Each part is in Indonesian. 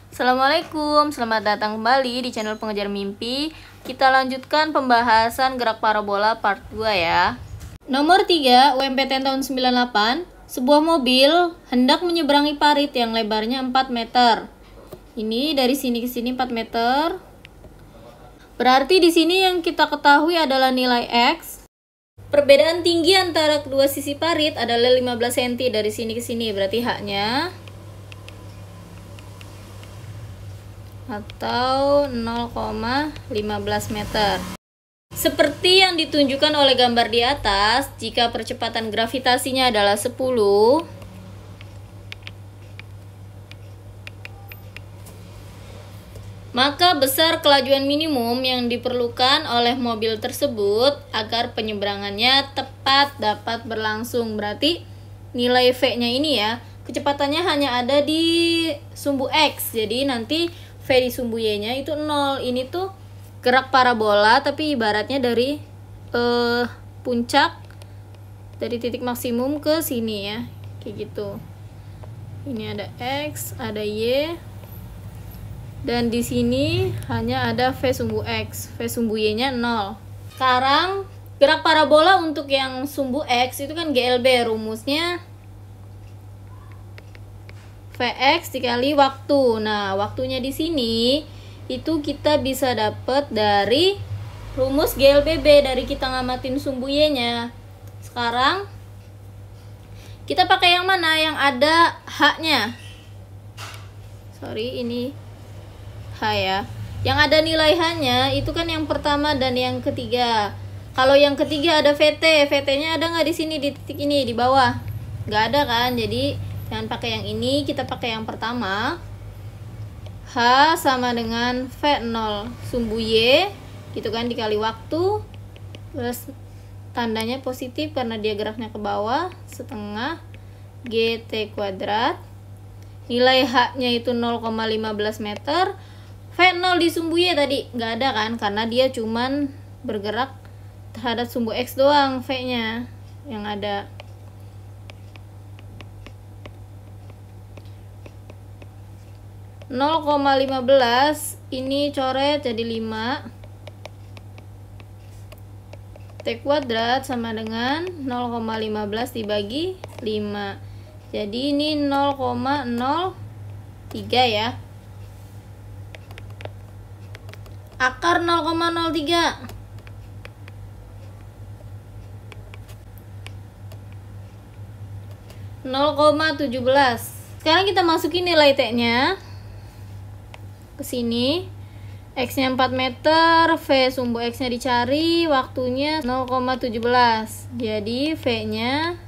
Assalamualaikum, selamat datang kembali di channel Pengejar Mimpi. Kita lanjutkan pembahasan gerak parabola part 2 ya. Nomor 3, UMPTN tahun 98. Sebuah mobil hendak menyeberangi parit yang lebarnya 4 meter. Ini dari sini ke sini 4 meter. Berarti di sini yang kita ketahui adalah nilai X. Perbedaan tinggi antara kedua sisi parit adalah 15 cm dari sini ke sini, berarti H-nya atau 0,15 meter. Seperti yang ditunjukkan oleh gambar di atas, jika percepatan gravitasinya adalah 10, maka besar kelajuan minimum yang diperlukan oleh mobil tersebut agar penyeberangannya tepat dapat berlangsung. Berarti nilai V-nya ini ya, kecepatannya hanya ada di sumbu X. Jadi nanti V di sumbu Y-nya itu 0. Ini tuh gerak parabola tapi ibaratnya dari puncak dari titik maksimum ke sini ya. Kayak gitu. Ini ada X, ada Y. Dan di sini hanya ada V sumbu X, V sumbu Y-nya 0. Sekarang gerak parabola untuk yang sumbu X itu kan GLB, rumusnya Vx dikali waktu. Nah, waktunya di sini itu kita bisa dapat dari rumus GLBB dari kita ngamatin sumbu Y-nya. Sekarang kita pakai yang mana? Yang ada H-nya. Sorry, ini H ya. Yang ada nilai H-nya itu kan yang pertama dan yang ketiga. Kalau yang ketiga ada VT. VT-nya ada nggak di sini, di titik ini, di bawah? Nggak ada kan? Jadi jangan pakai yang ini, kita pakai yang pertama. H sama dengan V0 sumbu Y gitu kan, dikali waktu. Terus tandanya positif karena dia geraknya ke bawah, setengah GT kuadrat. Nilai H-nya itu 0,15 meter. V0 di sumbu Y tadi nggak ada kan, karena dia cuman bergerak terhadap sumbu X doang. V-nya yang ada 0,15, ini coret jadi 5. T kuadrat sama dengan 0,15 dibagi 5. Jadi ini 0,03 ya. Akar 0,03. Sekarang kita masukin nilai T-nya ke sini. X-nya 4 meter, V sumbu X-nya dicari, waktunya 0,17. Jadi V-nya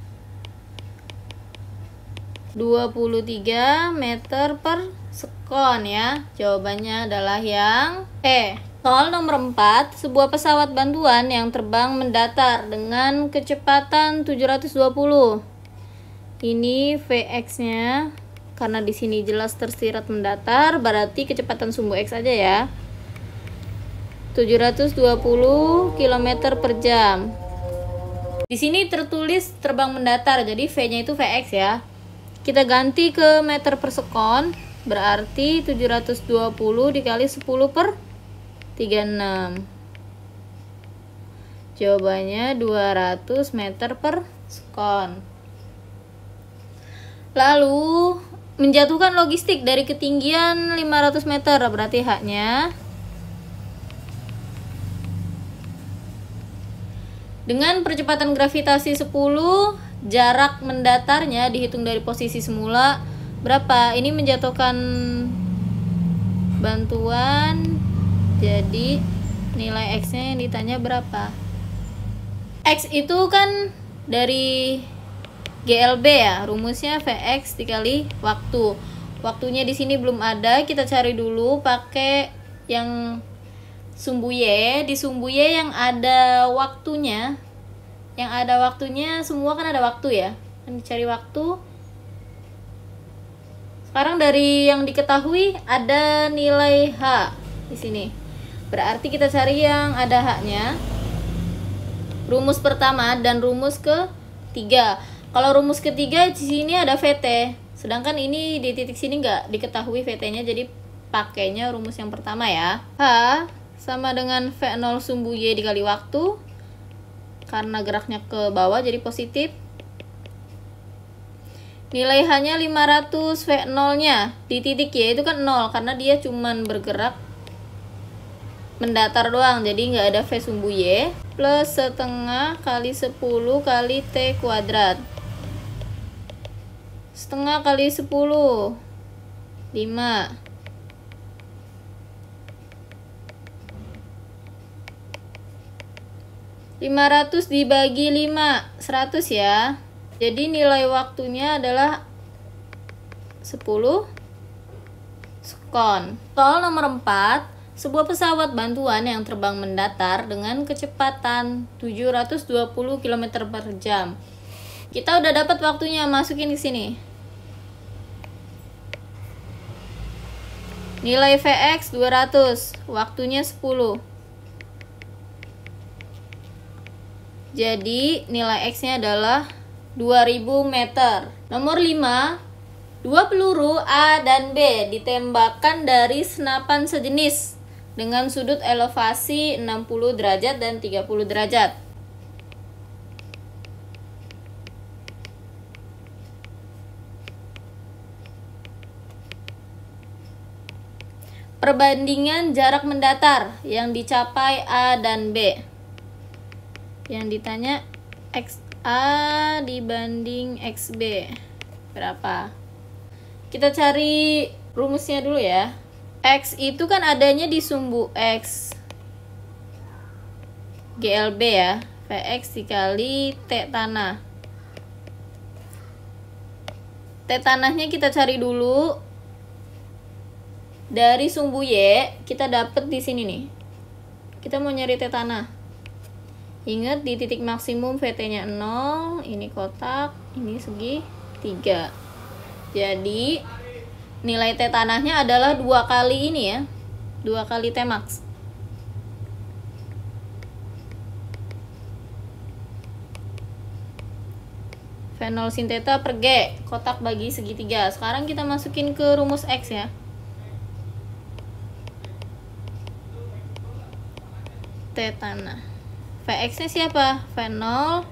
23 meter per sekon ya. Jawabannya adalah yang E. Soal nomor 4, sebuah pesawat bantuan yang terbang mendatar dengan kecepatan 720. Ini Vx-nya. Karena di sini jelas tersirat mendatar, berarti kecepatan sumbu X aja ya. 720 km per jam. Di sini tertulis terbang mendatar, jadi V-nya itu Vx ya. Kita ganti ke meter per sekon, berarti 720 dikali 10 per 36. Jawabannya 200 meter per sekon. Lalu menjatuhkan logistik dari ketinggian 500 meter, berarti H-nya dengan percepatan gravitasi 10, jarak mendatarnya dihitung dari posisi semula berapa? Ini menjatuhkan bantuan, jadi nilai X-nya yang ditanya berapa? X itu kan dari GLB ya, rumusnya Vx dikali waktu. Waktunya di sini belum ada, kita cari dulu pakai yang sumbu Y. Di sumbu Y yang ada waktunya, semua kan ada waktu ya. Kan dicari waktu. Sekarang dari yang diketahui ada nilai H di sini. Berarti kita cari yang ada H-nya. Rumus pertama dan rumus ketiga. Kalau rumus ketiga di sini ada VT, sedangkan ini di titik sini nggak diketahui VT-nya, jadi pakainya rumus yang pertama ya. H sama dengan V0 sumbu Y dikali waktu. Karena geraknya ke bawah jadi positif. Nilai H-nya 500, V0-nya di titik Y itu kan 0 karena dia cuman bergerak mendatar doang, jadi nggak ada V sumbu Y, plus setengah kali 10 kali T kuadrat. Setengah kali 10 5. Ratus dibagi 5, 100 ya. Jadi nilai waktunya adalah 10 sekon. Soal nomor 4, sebuah pesawat bantuan yang terbang mendatar dengan kecepatan 720 km per jam. Kita udah dapat waktunya, masukin di sini. Nilai Vx 200, waktunya 10. Jadi nilai X-nya adalah 2000 meter. Nomor 5, dua peluru A dan B ditembakkan dari senapan sejenis dengan sudut elevasi 60 derajat dan 30 derajat. Perbandingan jarak mendatar yang dicapai A dan B. Yang ditanya XA dibanding XB berapa? Kita cari rumusnya dulu ya. X itu kan adanya di sumbu X GLB ya. Vx dikali T tanah. T tanahnya kita cari dulu. Dari sumbu Y kita dapat di sini nih. Kita mau nyari T tanah. Ingat di titik maksimum VT-nya 0, ini kotak, ini segi 3. Jadi nilai T tanahnya adalah 2 kali ini ya. 2 kali T max. V0 sin theta per G, kotak bagi segitiga. Sekarang kita masukin ke rumus X ya. T tanah. Vx-nya siapa? V0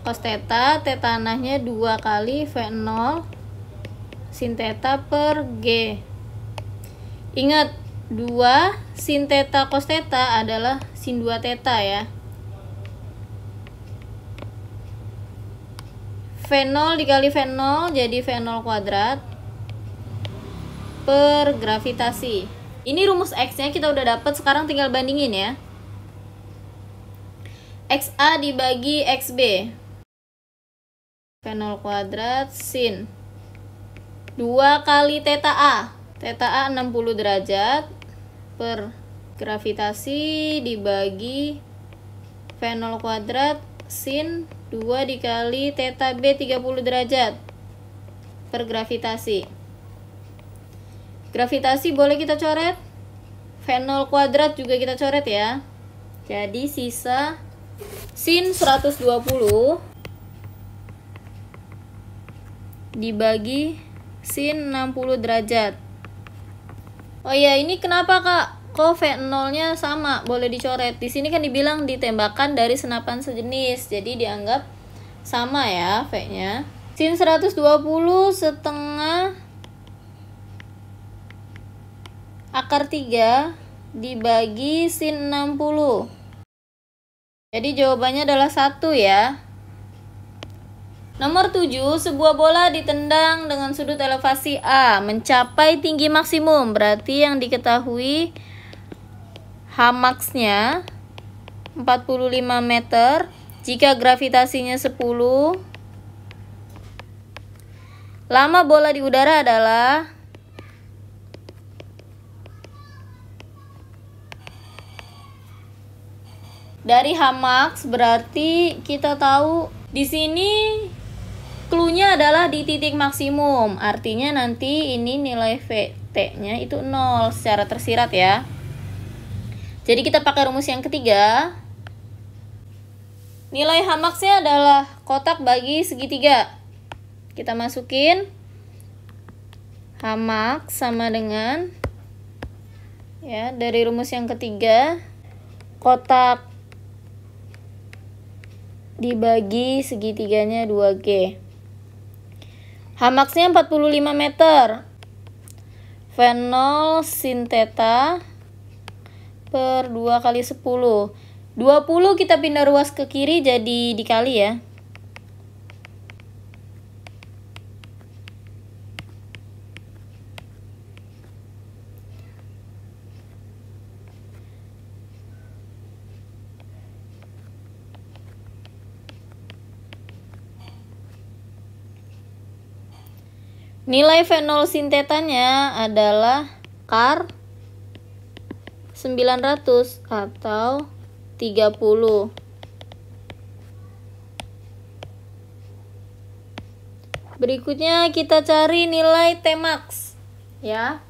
cos theta, T tanahnya 2 kali V0 sin theta per G. Ingat, 2 sin theta cos theta adalah sin 2 theta ya. V0 dikali V0 jadi V0 kuadrat per gravitasi. Ini rumus X-nya kita udah dapat, sekarang tinggal bandingin ya. XA dibagi XB, V0 kuadrat sin 2 kali theta A, theta A 60 derajat per gravitasi dibagi V0 kuadrat sin 2 dikali theta B 30 derajat per gravitasi. Gravitasi boleh kita coret, V0 kuadrat juga kita coret ya. Jadi sisa sin 120 dibagi sin 60 derajat. Oh iya, ini kenapa Kak? Kok V0-nya sama? Boleh dicoret. Di sini kan dibilang ditembakkan dari senapan sejenis. Jadi dianggap sama ya V-nya. Sin 120 setengah akar 3 dibagi sin 60. Jadi jawabannya adalah 1 ya. Nomor 7, sebuah bola ditendang dengan sudut elevasi A mencapai tinggi maksimum. Berarti yang diketahui Hmax-nya 45 meter. Jika gravitasinya 10. Lama bola di udara adalah dari Hmax, berarti kita tahu di sini clue-nya adalah di titik maksimum. Artinya nanti ini nilai VT-nya itu 0 secara tersirat ya. Jadi kita pakai rumus yang ketiga. Nilai Hmax-nya adalah kotak bagi segitiga. Kita masukin Hmax sama dengan Ya, dari rumus yang ketiga, kotak dibagi segitiganya 2G. H-max-nya 45 meter. V0 sin theta per 2 kali 10. 20 kita pindah ruas ke kiri jadi dikali ya. Nilai V0 sin tetanya adalah kar 900 atau 30. Berikutnya kita cari nilai T-max ya.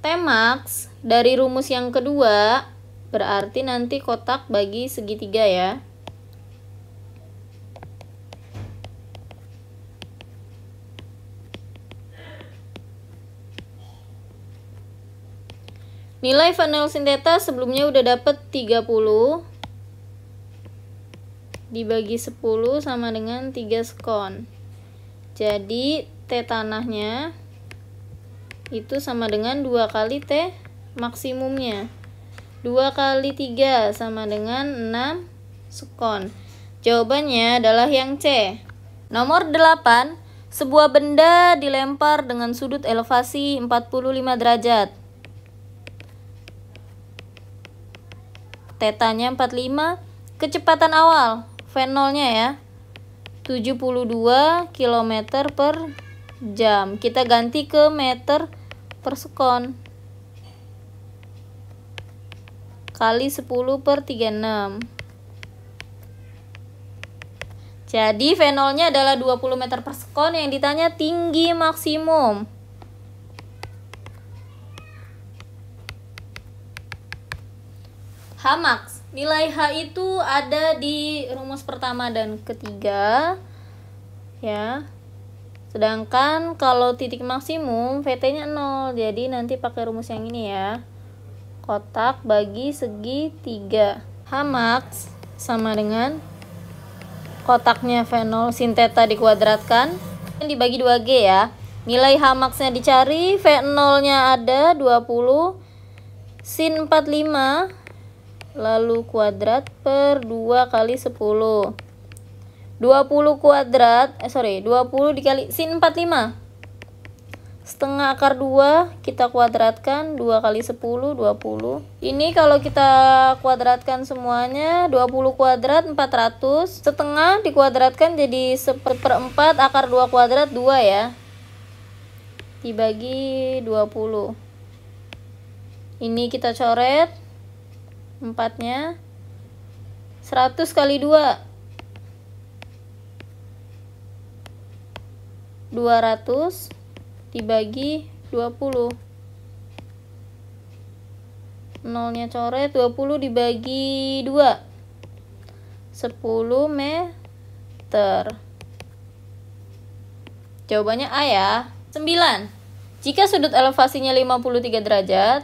T-max dari rumus yang kedua berarti nanti kotak bagi segitiga ya. Nilai V0 sin theta sebelumnya udah dapet 30 dibagi 10 sama dengan 3 sekon. Jadi T tanahnya itu sama dengan 2 kali T maksimumnya. 2 kali 3 sama dengan 6 sekon. Jawabannya adalah yang C. Nomor 8, sebuah benda dilempar dengan sudut elevasi 45 derajat. Tetanya 45, kecepatan awal V0-nya ya 72 km per jam. Kita ganti ke meter per sekon kali 10 per 36. Jadi V0-nya adalah 20 meter per sekon. Yang ditanya tinggi maksimum. H-max, nilai H itu ada di rumus pertama dan ketiga ya. Sedangkan kalau titik maksimum VT-nya 0. Jadi nanti pakai rumus yang ini ya. Kotak bagi segi 3. H-max sama dengan kotaknya V0 sin theta dikuadratkan dibagi 2G ya. Nilai H-max-nya dicari, V0-nya ada 20 sin 45 lalu kuadrat per 2 kali 10. 20 kuadrat 20 dikali sin 45 setengah akar 2 kita kuadratkan 2 kali 10 20. Ini kalau kita kuadratkan semuanya 20 kuadrat 400, setengah dikuadratkan jadi 1/4 akar 2 kuadrat 2 ya, dibagi 20. Ini kita coret 4-nya 100 kali 2 200 dibagi 20. 0-nya coret, 20 dibagi 2 10 meter. Jawabannya A ya. 9. Jika sudut elevasinya 53 derajat,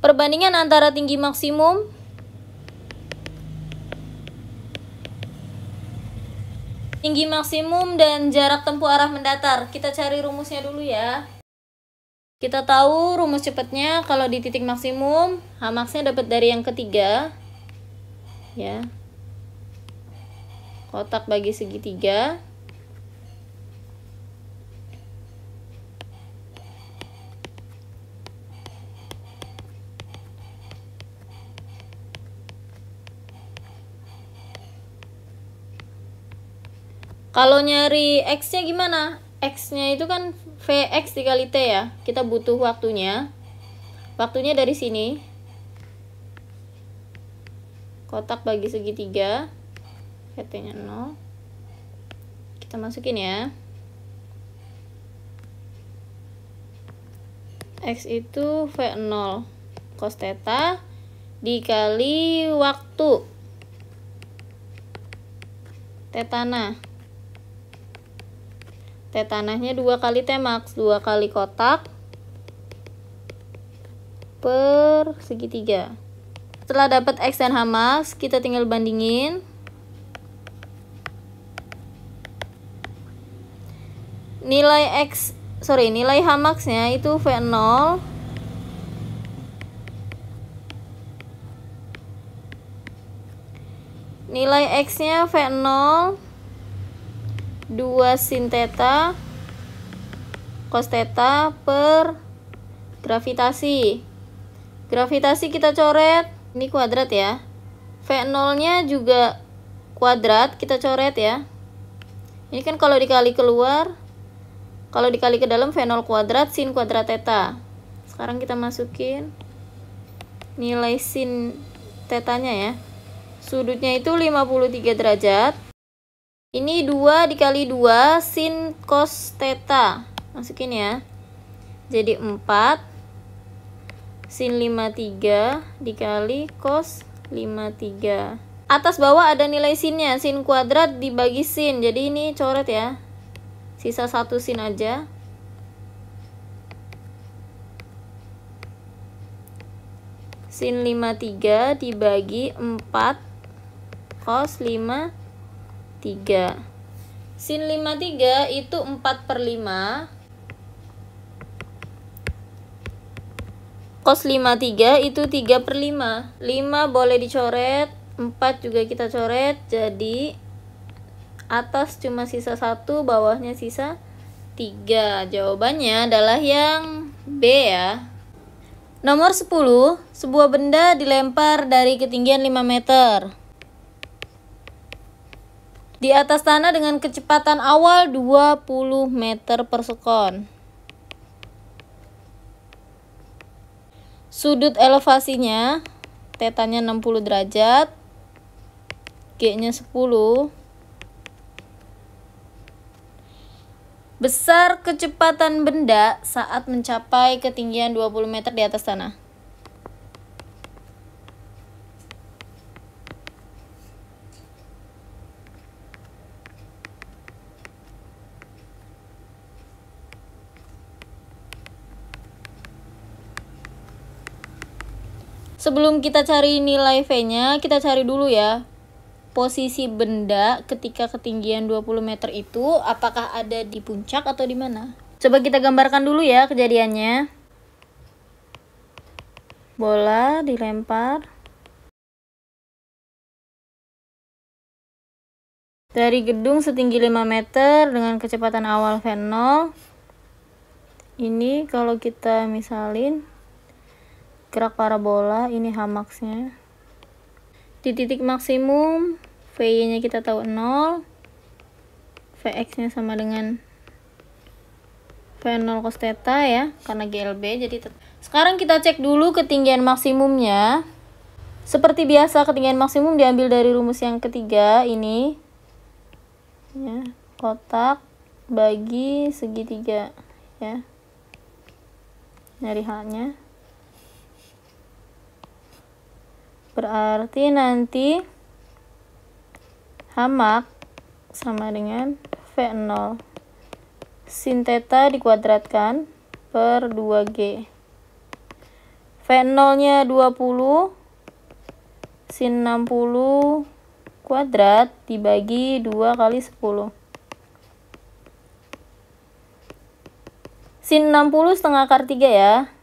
perbandingan antara tinggi maksimum dan jarak tempuh arah mendatar. Kita cari rumusnya dulu ya. Kita tahu rumus cepatnya kalau di titik maksimum H-max-nya dapat dari yang ketiga ya. Kotak bagi segitiga. Kalau nyari X-nya gimana? X-nya itu kan Vx dikali T ya. Kita butuh waktunya. Waktunya dari sini. Kotak bagi segitiga. VT-nya 0. Kita masukin ya. X itu V0 cos theta dikali waktu. Tetana. T tanahnya 2 kali T max, 2 kali kotak per segitiga. Setelah dapat X dan H max, kita tinggal bandingin. Nilai H max-nya itu V0 nilai X-nya V0 2 sin theta cos theta per gravitasi. Gravitasi kita coret, ini kuadrat ya. V0-nya juga kuadrat, kita coret ya. Ini kan kalau dikali keluar, kalau dikali ke dalam V0 kuadrat sin kuadrat theta. Sekarang kita masukin nilai sin tetanya ya. Sudutnya itu 53 derajat. Ini 2 dikali 2 sin cos theta. Masukin ya. Jadi 4 sin 53 dikali cos 53. Atas bawah ada nilai sinnya. Sin kuadrat dibagi sin. Jadi ini coret ya. Sisa 1 sin aja. Sin 53 dibagi 4 cos 53. Sin 53 itu 4/5. Cos 53 itu 3/5. 5 boleh dicoret, 4 juga kita coret. Jadi atas cuma sisa 1, bawahnya sisa 3. Jawabannya adalah yang B ya. Nomor 10, sebuah benda dilempar dari ketinggian 5 meter di atas tanah dengan kecepatan awal 20 meter per sekon. Sudut elevasinya, tetanya 60 derajat, G-nya 10. Besar kecepatan benda saat mencapai ketinggian 20 meter di atas tanah. Sebelum kita cari nilai V-nya, kita cari dulu ya posisi benda ketika ketinggian 20 meter itu, apakah ada di puncak atau di mana? Coba kita gambarkan dulu ya kejadiannya. Bola dilempar dari gedung setinggi 5 meter dengan kecepatan awal V0. Ini kalau kita misalin gerak parabola, ini H max-nya. Di titik maksimum, V-nya kita tahu 0, Vx-nya sama dengan V0 cos theta ya, karena GLB. Jadi sekarang kita cek dulu ketinggian maksimumnya. Seperti biasa, ketinggian maksimum diambil dari rumus yang ketiga ini ya, kotak bagi segitiga ya, nyari H-nya. Berarti nanti H max sama dengan V0 sin theta dikuadratkan per 2G. V0-nya 20 sin 60 kuadrat dibagi 2 kali 10. Sin 60 setengah akar 3 ya.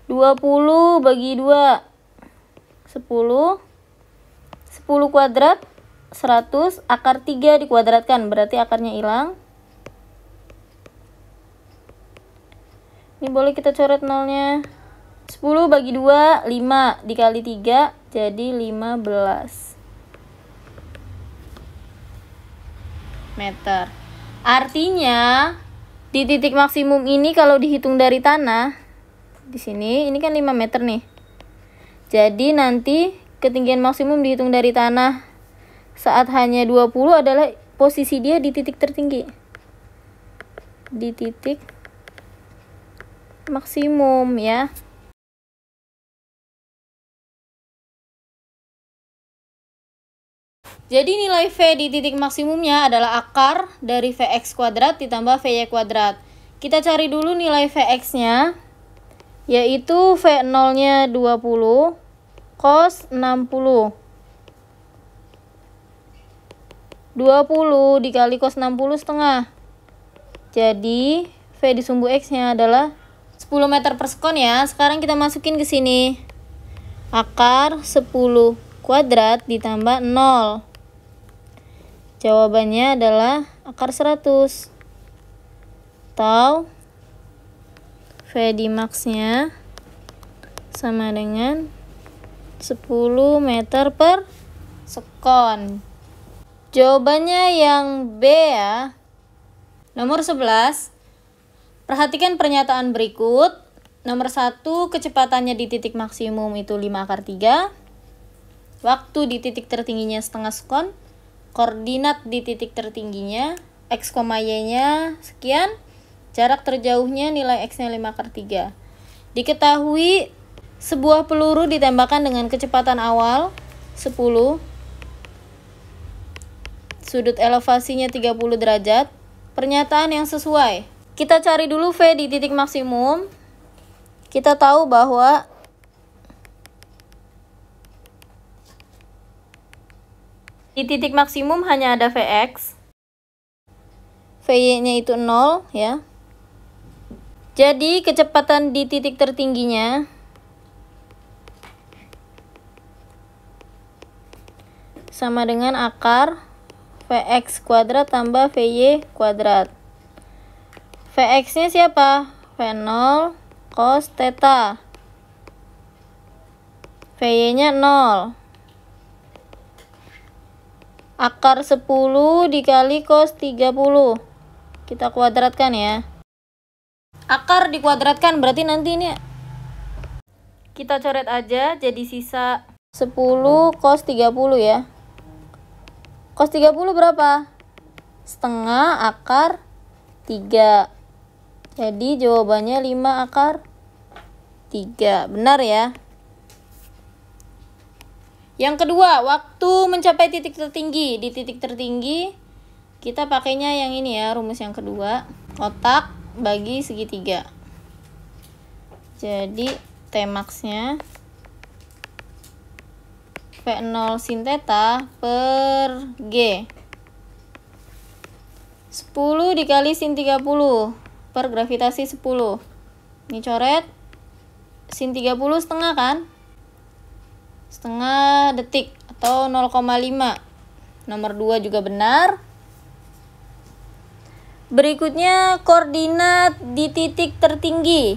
20 bagi 2 10. 10 kuadrat 100, akar 3 dikuadratkan, berarti akarnya hilang. Ini boleh kita coret nolnya. 10 bagi 2 5 dikali 3 jadi 15 meter. Artinya di titik maksimum ini kalau dihitung dari tanah, di sini ini kan 5 meter nih. Jadi nanti ketinggian maksimum dihitung dari tanah saat hanya 20 adalah posisi dia di titik tertinggi. Di titik maksimum ya. Jadi nilai V di titik maksimumnya adalah akar dari Vx kuadrat ditambah Vy kuadrat. Kita cari dulu nilai Vx-nya, yaitu V0-nya 20 cos 60. 20 dikali cos 60 setengah. Jadi V di sumbu X-nya adalah 10 meter per sekon ya. Sekarang kita masukin ke sini. Akar 10 kuadrat ditambah 0. Jawabannya adalah akar 100. Atau V di max-nya sama dengan 10 meter per sekon. Jawabannya yang B ya. Nomor 11. Perhatikan pernyataan berikut. Nomor 1, kecepatannya di titik maksimum itu 5 akar 3. Waktu di titik tertingginya setengah sekon. Koordinat di titik tertingginya X, Y-nya sekian. Jarak terjauhnya nilai X-nya 5 akar 3. Diketahui sebuah peluru ditembakkan dengan kecepatan awal 10. Sudut elevasinya 30 derajat. Pernyataan yang sesuai. Kita cari dulu V di titik maksimum. Kita tahu bahwa di titik maksimum hanya ada Vx. Vy-nya itu 0 ya. Jadi kecepatan di titik tertingginya sama dengan akar Vx kuadrat tambah Vy kuadrat. Vx-nya siapa? V0 cos theta. Vy-nya 0. Akar 10 dikali cos 30. Kita kuadratkan ya. Akar dikuadratkan berarti nanti ini kita coret aja jadi sisa 10 cos 30 ya. Cos 30 berapa? Setengah akar 3. Jadi jawabannya 5 akar 3. Benar ya? Yang kedua, waktu mencapai titik tertinggi. Di titik tertinggi, kita pakainya yang ini ya, rumus yang kedua. Kotak bagi segitiga. Jadi, T max-nya V0 sin theta per G. 10 dikali sin 30 per gravitasi 10. Ini coret. Sin 30 setengah kan? Setengah detik atau 0,5. Nomor 2 juga benar. Berikutnya koordinat di titik tertinggi.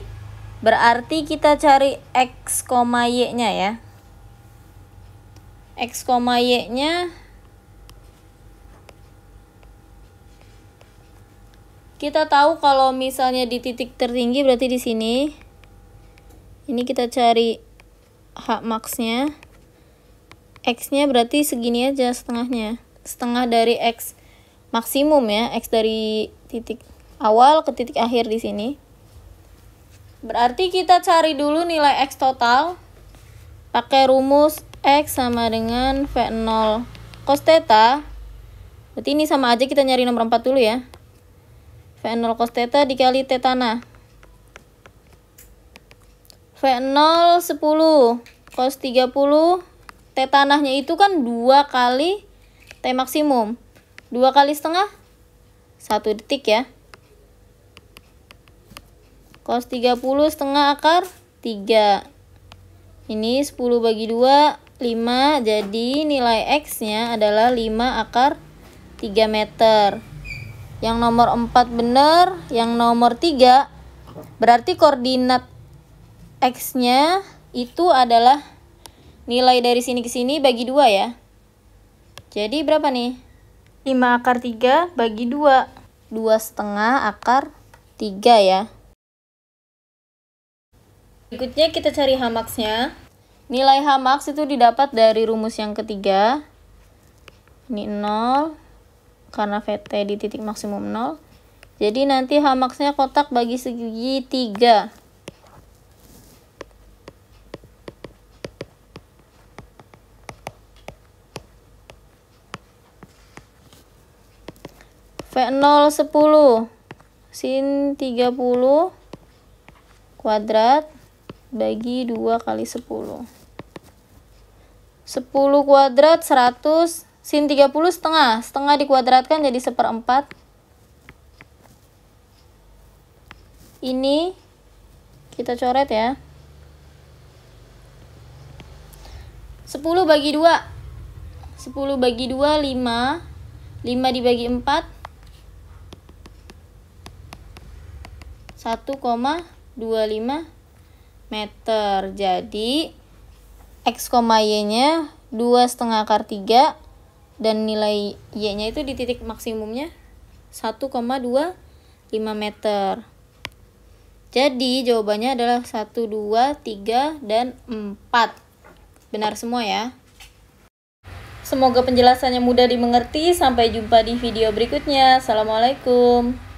Berarti kita cari X, Y-nya ya. X, Y-nya kita tahu kalau misalnya di titik tertinggi berarti di sini. Ini kita cari H max-nya. X-nya berarti segini aja setengahnya. Setengah dari X maksimum ya, X dari titik awal ke titik akhir di sini. Berarti kita cari dulu nilai X total. Pakai rumus X sama dengan V0 cos theta. Berarti ini sama aja, kita nyari nomor 4 dulu ya. V0 cos theta dikali T tanah. V0 10 cos 30. T tanahnya itu kan 2 kali T maksimum. 2 kali setengah 1 detik ya. Cos 30 setengah akar 3. Ini 10 bagi 2 5. Jadi nilai X nya adalah 5 akar 3 meter. Yang nomor 4 benar. Yang nomor 3 berarti koordinat X nya itu adalah nilai dari sini ke sini bagi 2 ya. Jadi berapa nih? 5 akar 3 bagi 2. 2 setengah akar 3 ya. Berikutnya kita cari H max-nya. Nilai H max itu didapat dari rumus yang ketiga. Ini 0. Karena VT di titik maksimum 0. Jadi nanti H max-nya kotak bagi segi 3. V0 10. Sin 30 kuadrat bagi 2 kali 10. 10 kuadrat 100. Sin 30 setengah. Setengah dikuadratkan jadi 1/4. Ini kita coret ya. 10 bagi 2. 10 bagi 2 5. 5 dibagi 4 1,25 meter. Jadi X, Y nya 2,5 akar 3 dan nilai Y nya itu di titik maksimumnya 1,25 meter. Jadi jawabannya adalah 1, 2, 3, dan 4. Benar semua ya. Semoga penjelasannya mudah dimengerti. Sampai jumpa di video berikutnya. Assalamualaikum.